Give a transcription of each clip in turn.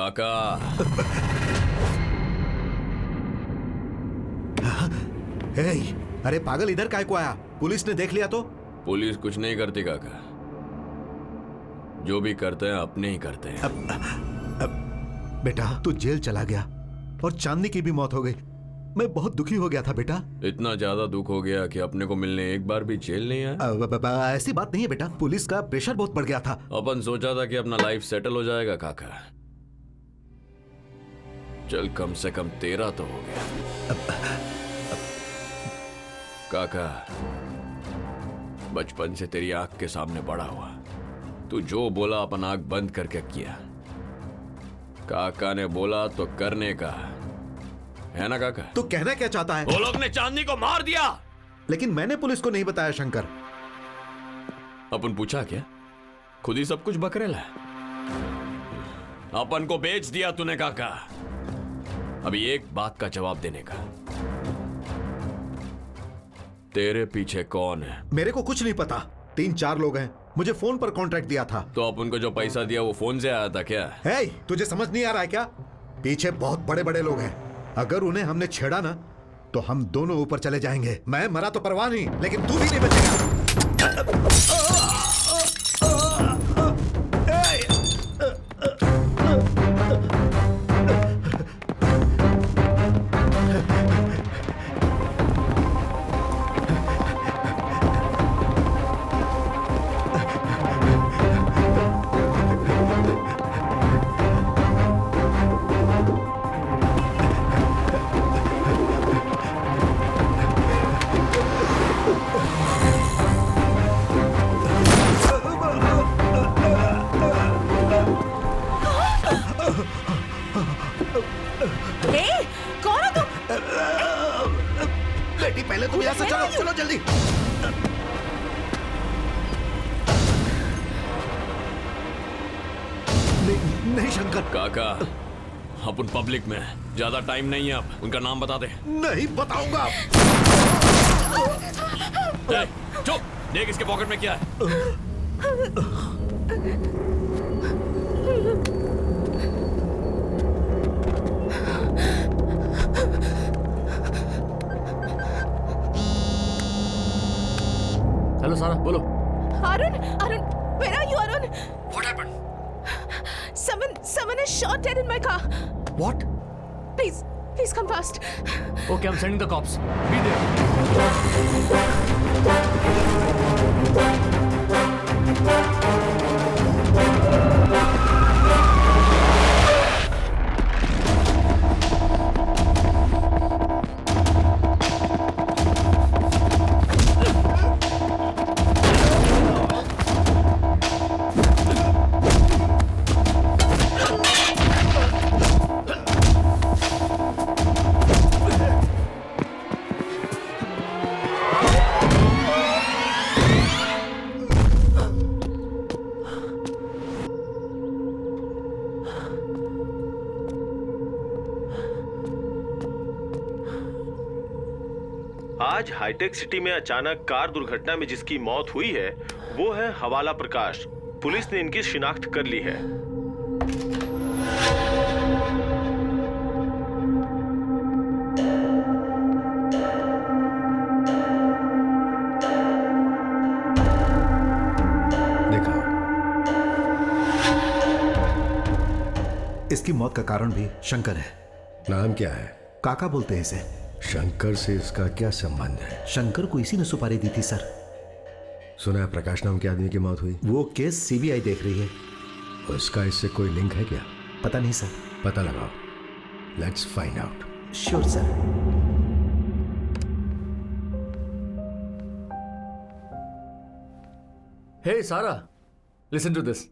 काका। हे, अरे पागल, इधर काय को आया? पुलिस ने देख लिया तो? पुलिस कुछ नहीं करती काका, जो भी करते हैं अपने ही करते हैं। बेटा तू जेल चला गया और चांदनी की भी मौत हो गई। मैं बहुत दुखी हो गया था बेटा। इतना ज्यादा दुख हो गया कि अपने को मिलने एक बार भी जेल नहीं आया। ऐसी बात नहीं है बेटा, पुलिस का प्रेशर बहुत बढ़ गया था। अपन सोचा था कि अपना लाइफ सेटल हो जाएगा काका। चल कम से कम तेरा तो हो गया। काका बचपन से तेरी आंख के सामने बड़ा हुआ, तू जो बोला अपन आंख बंद करके किया। काका ने बोला तो करने का है ना काका? तू कहना क्या चाहता है? वो लोग ने चांदनी को मार दिया। लेकिन मैंने पुलिस को नहीं बताया शंकर। अपन पूछा क्या? खुद ही सब कुछ बकरेला है। अपन को बेच दिया तूने काका। अभी एक बात का जवाब देने का, तेरे पीछे कौन है? मेरे को कुछ नहीं पता। 3-4 लोग हैं, मुझे फोन पर कॉन्ट्रैक्ट दिया था। तो अपन को जो पैसा दिया वो फोन से आया था क्या? हे, तुझे समझ नहीं आ रहा है क्या? पीछे बहुत बड़े बड़े लोग हैं। अगर उन्हें हमने छेड़ा ना तो हम दोनों ऊपर चले जाएंगे। मैं मरा तो परवाह नहीं, लेकिन तू भी नहीं बचेगा। पहले तुम यहाँ से चलो, चलो जल्दी। नहीं शंकर। काका अपन पब्लिक में, ज्यादा टाइम नहीं है अब। उनका नाम बता दे। नहीं बताऊंगा। चुप, देख इसके पॉकेट में क्या है। हेलो सारा, बोलो। Arun, where are you, Arun? What happened? Someone is shot dead in my car. What? Please come fast. Okay, I'm sending the cops. Be there. आज हाईटेक सिटी में अचानक कार दुर्घटना में जिसकी मौत हुई है वो है हवाला प्रकाश। पुलिस ने इनकी शिनाख्त कर ली है। देखा, इसकी मौत का कारण भी शंकर है। नाम क्या है? काका बोलते हैं इसे। शंकर से इसका क्या संबंध है? शंकर को इसी ने सुपारी दी थी सर। सुना है प्रकाश नाम के आदमी की मौत हुई। वो केस सीबीआई देख रही है। उसका इससे कोई लिंक है क्या? पता नहीं सर। पता लगाओ। Let's find out. Sure sir. Hey Sarah, listen to this.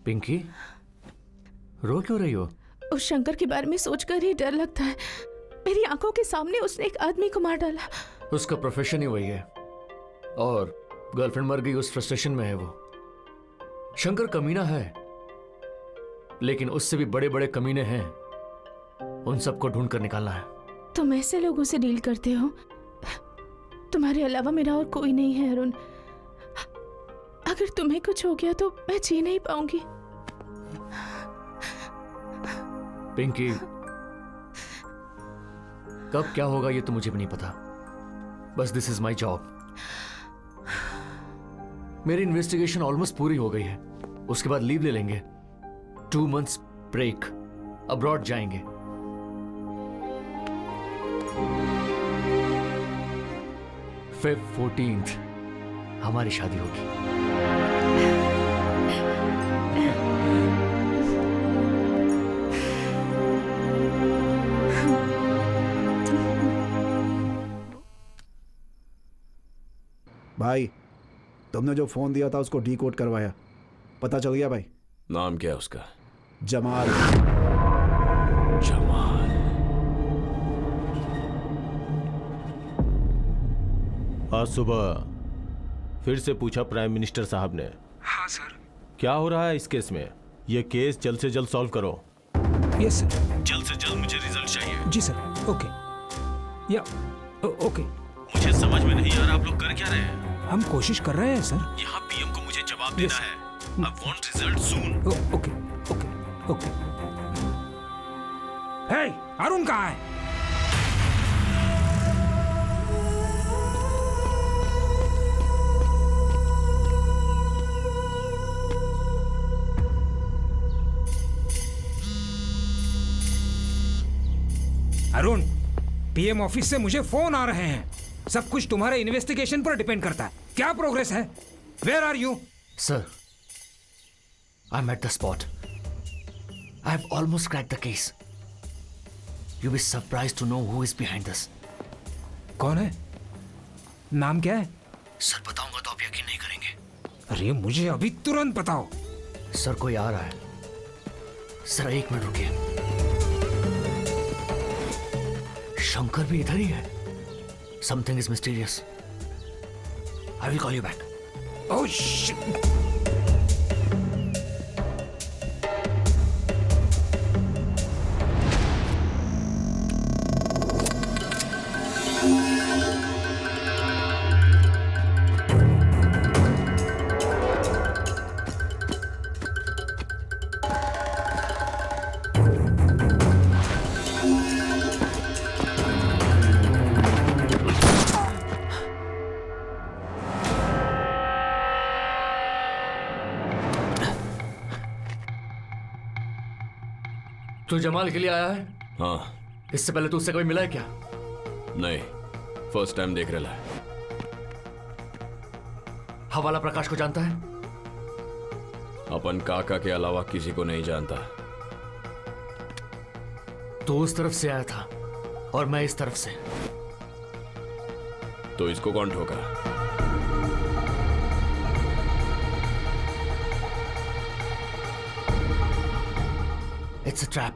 Pinky, रो क्यों रही हो? उस शंकर के बारे में सोचकर ही डर लगता है। मेरी आंखों के सामने उसने एक आदमी को मार डाला। उसका प्रोफेशन ही वही है और गर्लफ्रेंड मर गई, उस फ्रस्ट्रेशन में है वो। शंकर कमीना है, लेकिन उससे भी बड़े बड़े कमीने हैं, उन सबको ढूंढ कर निकालना है। तुम ऐसे लोगों से डील करते हो? तुम्हारे अलावा मेरा और कोई नहीं है अरुण। अगर तुम्हें कुछ हो गया तो मैं जी नहीं पाऊंगी। पिंकी, कब क्या होगा ये तो मुझे भी नहीं पता। बस दिस इज माई जॉब। मेरी इन्वेस्टिगेशन ऑलमोस्ट पूरी हो गई है। उसके बाद लीव ले लेंगे, 2 months ब्रेक, अब्रॉड जाएंगे। Feb 14th हमारी शादी होगी। भाई, तुमने जो फोन दिया था उसको डीकोड करवाया, पता चल गया भाई? नाम क्या है उसका? जमाल। जमाल। आज सुबह फिर से पूछा प्राइम मिनिस्टर साहब ने। हाँ सर। क्या हो रहा है इस केस में? ये केस जल्द से जल्द सॉल्व करो। Yes sir. जल्द से जल्द मुझे रिजल्ट चाहिए। जी सर। ओके। या ओके। मुझे समझ में नहीं आ रहा आप लोग कर क्या रहे हैं? हम कोशिश कर रहे हैं सर। यहाँ पीएम को मुझे जवाब देना है। I want result soon. Okay okay okay. Hey, Arun कहाँ है? अरुण, पीएम ऑफिस से मुझे फोन आ रहे हैं। सब कुछ तुम्हारे इन्वेस्टिगेशन पर डिपेंड करता है। क्या प्रोग्रेस है? Where are you? Sir, I'm at the spot. I've almost cracked the case. You'll be surprised to know who is behind this. कौन है? नाम क्या है? सर बताऊंगा तो आप यकीन नहीं करेंगे। अरे मुझे अभी तुरंत बताओ। सर कोई आ रहा है। सर 1 मिनट रुकिए। शंकर भी इधर ही है। Something is mysterious. I will call you back. Oh shit! तू जमाल के लिए आया है? हाँ। इससे पहले तू उससे कभी मिला है क्या? नहीं, फर्स्ट टाइम देख रहा है। हवाला प्रकाश को जानता है? अपन काका के अलावा किसी को नहीं जानता। तो उस तरफ से आया था और मैं इस तरफ से। तो इसको कौन ठोका? It's a trap.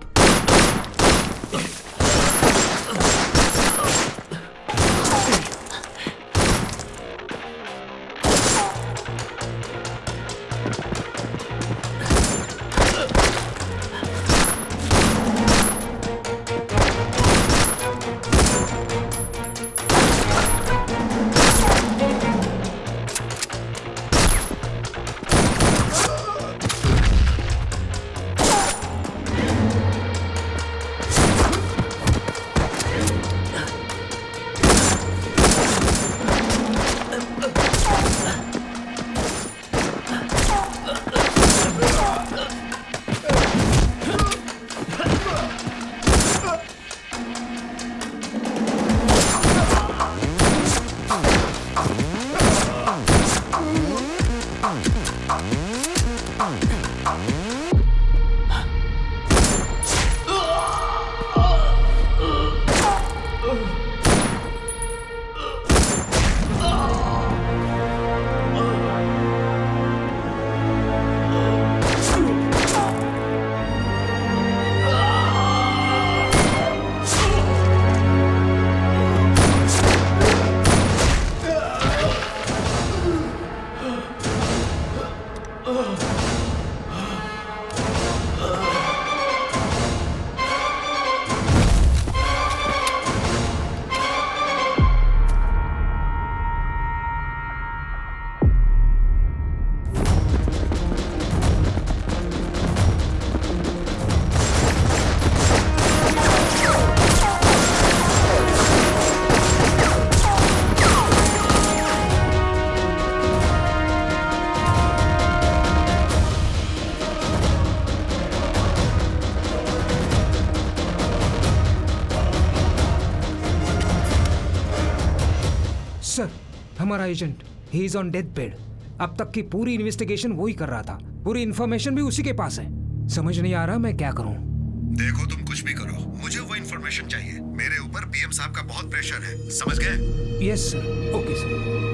सर, हमारा agent he is on death bed. अब तक की पूरी इन्वेस्टिगेशन वो ही कर रहा था, पूरी इंफॉर्मेशन भी उसी के पास है। समझ नहीं आ रहा मैं क्या करूं। देखो तुम कुछ भी करो, मुझे वो इन्फॉर्मेशन चाहिए। मेरे ऊपर पीएम साहब का बहुत प्रेशर है, समझ गए? Yes sir, okay sir.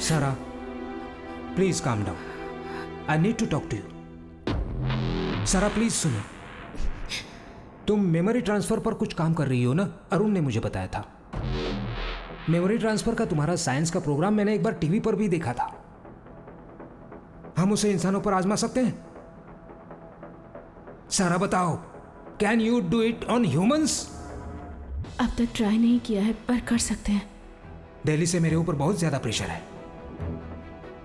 Sarah, please calm down. I need to talk to you. Sarah please सुनो। तुम मेमोरी ट्रांसफर पर कुछ काम कर रही हो ना? अरुण ने मुझे बताया था। मेमोरी ट्रांसफर का तुम्हारा साइंस का प्रोग्राम मैंने एक बार टीवी पर भी देखा था। हम उसे इंसानों पर आजमा सकते हैं? सारा बताओ, can you do it on humans? अब तक ट्राई नहीं किया है, पर कर सकते हैं। दिल्ली से मेरे ऊपर बहुत ज्यादा प्रेशर है।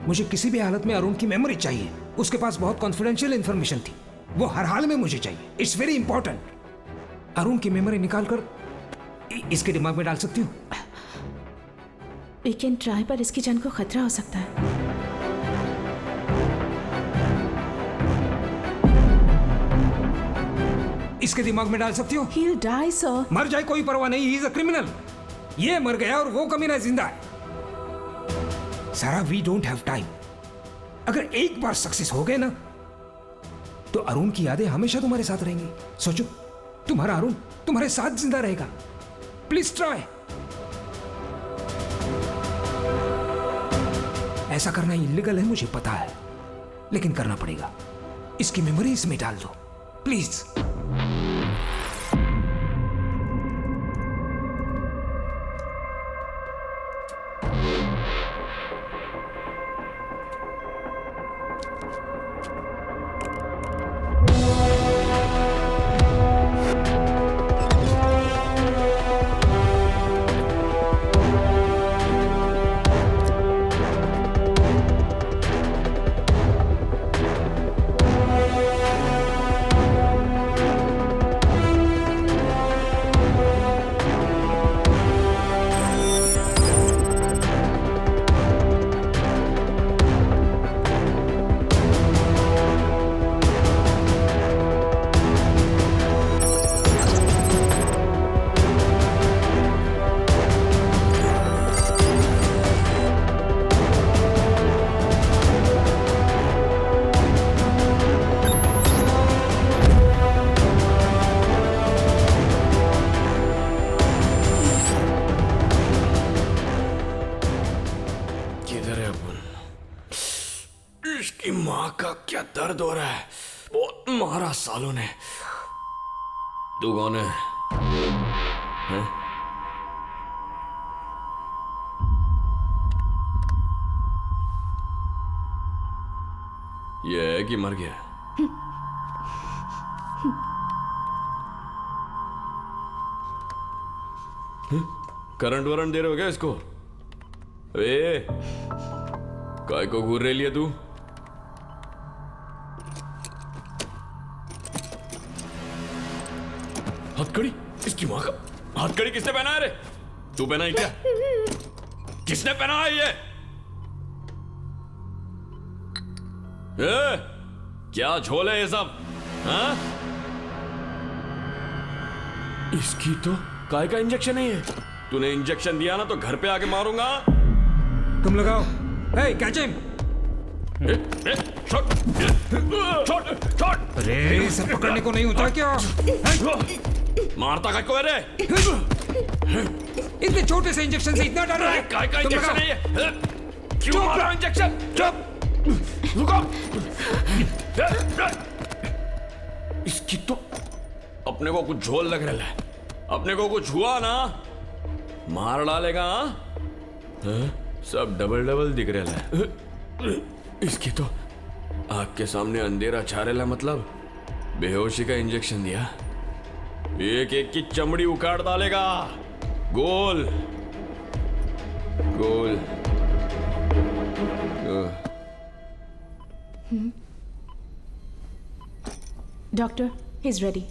मुझे किसी भी हालत में अरुण की मेमोरी चाहिए। उसके पास बहुत कॉन्फिडेंशियल इंफॉर्मेशन थी, वो हर हाल में मुझे चाहिए। It's very important. अरुण की मेमोरी निकाल कर इसके दिमाग में डाल सकती हूँ? वी कैन ट्राई, पर इसकी जान को खतरा हो सकता है। इसके दिमाग में डाल सकती हो? He'll die, sir. मर जाए कोई परवाह नहीं, ही इज अ क्रिमिनल। ये मर गया और वो कमीना जिंदा है। सारा, वी डोंट हैव टाइम। अगर एक बार सक्सेस हो गए ना, तो अरुण की यादें हमेशा तुम्हारे साथ रहेंगी। सोचो, तुम्हारा अरुण तुम्हारे साथ जिंदा रहेगा। Please try. ऐसा करना इलीगल है, मुझे पता है, लेकिन करना पड़ेगा। इसकी मेमोरी इसमें डाल दो, प्लीज। इसकी माँ का क्या दर्द हो रहा है। बहुत मारा सालों ने। तू कौन है? हैं? ये है कि मर गया? करंट वरंट दे रहे हो क्या इसको? ए, काय को घूर रही है तू? हथकड़ी? इसकी माँ का हथकड़ी किसने पहना है रे? तू पहना है क्या? किसने पहना है ये? क्या झोल है ये सब? हाँ? इसकी तो काय का इंजेक्शन है ये? तूने इंजेक्शन दिया ना तो घर पे आके मारूंगा। तुम लगाओ। Hey, catch him! अरे सब पकड़ने को नहीं होता क्या? मारता का कोई रे? इतने छोटे से इंजेक्शन से इतना डर रहा है? काय का इंजेक्शन है ये? क्यों मारा इंजेक्शन? चुप! रुको! इसकी तो अपने को कुछ झोल लग रहा है। अपने को कुछ हुआ ना, मार डालेगा। हाँ? सब डबल डबल दिख रहा है। इसकी तो आग के सामने अंधेरा छा रहा, मतलब बेहोशी का इंजेक्शन दिया। एक एक की चमड़ी उखाड़ डालेगा। गोल गोल। Doctor, he is ready.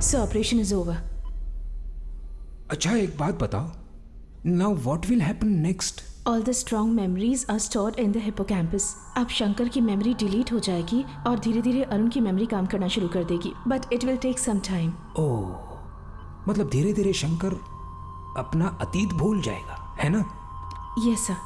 So operation is over. अच्छा एक बात बताओ, now what will happen next? All the strong memories are stored in the hippocampus. अब शंकर की मेमोरी डिलीट हो जाएगी और धीरे धीरे अरुण की मेमोरी काम करना शुरू कर देगी, but it will take some time. Oh, मतलब धीरे धीरे शंकर अपना अतीत भूल जाएगा, है ना? Yes sir.